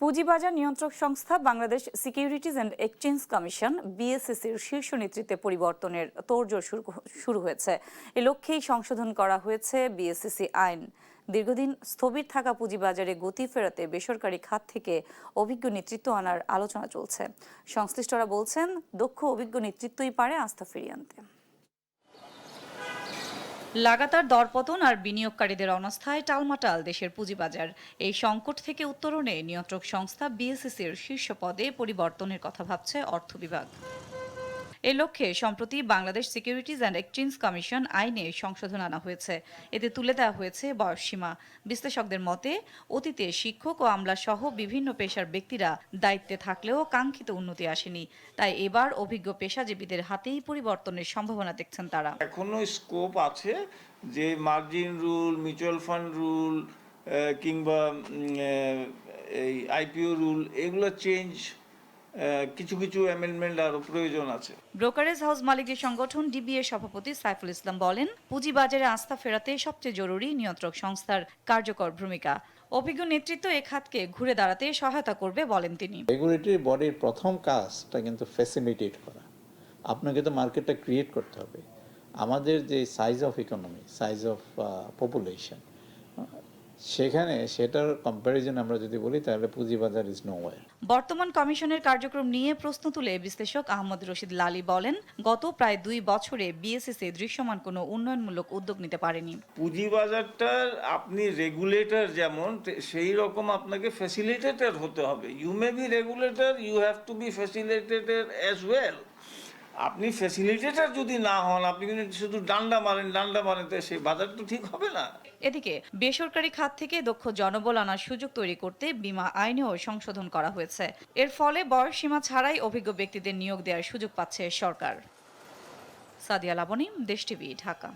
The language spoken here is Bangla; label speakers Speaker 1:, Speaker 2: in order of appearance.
Speaker 1: পুঁজিবাজার নিয়ন্ত্রক সংস্থা Bangladesh securities and exchange commission বিএসইসির শীর্ষ নেতৃত্বে পরিবর্তনের তোড়জোড় শুরু হয়েছে। এ লক্ষ্যেই সংশোধন করা হয়েছে বিএসইসি আইন। দীর্ঘদিন স্থবির থাকা পুঁজিবাজারে গতি ফেরাতে বেসরকারি খাত থেকে অভিজ্ঞ নেতৃত্ব আনার আলোচনা চলছে। সংশ্লিষ্টরা বলছেন, দক্ষ অভিজ্ঞ নেতৃত্বই পারে আস্থা ফিরিয়ে আনতে। লাগাতার দরপতন আর বিনিয়োগকারীদের অনাস্থায় টালমাটাল দেশের পুঁজিবাজার। এই সংকট থেকে উত্তরণে নিয়ন্ত্রক সংস্থা বিএসইসির শীর্ষ পদে পরিবর্তনের কথা ভাবছে অর্থ বিভাগ। এ লক্ষ্যে সম্প্রতি Bangladesh securities and exchange commission আইনে সংশোধন আনা হয়েছে। এতে তুলে দেওয়া হয়েছে বয়সসীমা। বিশ্লেষকদের মতে, অতীতে শিক্ষক ও আমলা সহ বিভিন্ন পেশার ব্যক্তিরা দায়িত্বে থাকলেও কাঙ্ক্ষিত উন্নতি আসেনি। তাই এবার অভিজ্ঞ পেশাজীবীদের হাতেই পরিবর্তনের সম্ভাবনা দেখছেন তারা।
Speaker 2: এখনো স্কোপ আছে যে margin rule, mutual fund rule কিংবা এই আইপিও রুল, এগুলো চেঞ্জ, কিছু কিছু অ্যামেন্ডমেন্ট আরও প্রয়োজন আছে।
Speaker 1: ব্রোকারেজ হাউস মালিকদের সংগঠন ডিবিএর সভাপতি সাইফুল ইসলাম বলেন, পুঁজিবাজারে আস্থা ফেরাতে সবচেয়ে জরুরি নিয়ন্ত্রক সংস্থার কার্যকর ভূমিকা। অভিজ্ঞ নেতৃত্ব এ খাতকে ঘুরে দাঁড়াতে সহায়তা করবে বলেন তিনি।
Speaker 3: রেগুলেটরি বডির প্রথম কাজটা কিন্তু ফ্যাসিলিটেট করা। আপনাকে তো মার্কেটটা ক্রিয়েট করতে হবে। আমাদের যে size of economy, size of population, সেখানে সেটার কম্প্যারিজন আমরা যদি বলি তাহলে পুঁজিবাজার ইজ নোওয়্যার।
Speaker 1: বর্তমান কমিশনের কার্যক্রম নিয়ে প্রশ্ন তুলে বিশ্লেষক আহমদ রশিদ লালী বলেন, গত প্রায় 2 বছরে বিএসইসি দৃশ্যমান কোনো উন্নয়নমূলক উদ্যোগ নিতে পারেনি।
Speaker 2: পুঁজিবাজারটার আপনি রেগুলেটর যেমন, সেই রকম আপনাকে ফ্যাসিলিটেটর হতে হবে। You may be regulator, you have to be facilitator as well. আপনি ফ্যাসিলিটেটর যদি না হন, আপনি কিন্তু শুধু ডান্ডা মারেন তো সেই বাজার তো ঠিক হবে না।
Speaker 1: এদিকে বেসরকারি খাত থেকে দক্ষ জনবল আনার সুযোগ তৈরি করতে বীমা আইনেও সংশোধন করা হয়েছে। এর ফলে বয়সসীমা ছাড়াই অভিজ্ঞ ব্যক্তিদের নিয়োগ দেওয়ার সুযোগ পাচ্ছে সরকার। সাদিয়া লাবনী, দেশ টিভি, ঢাকা।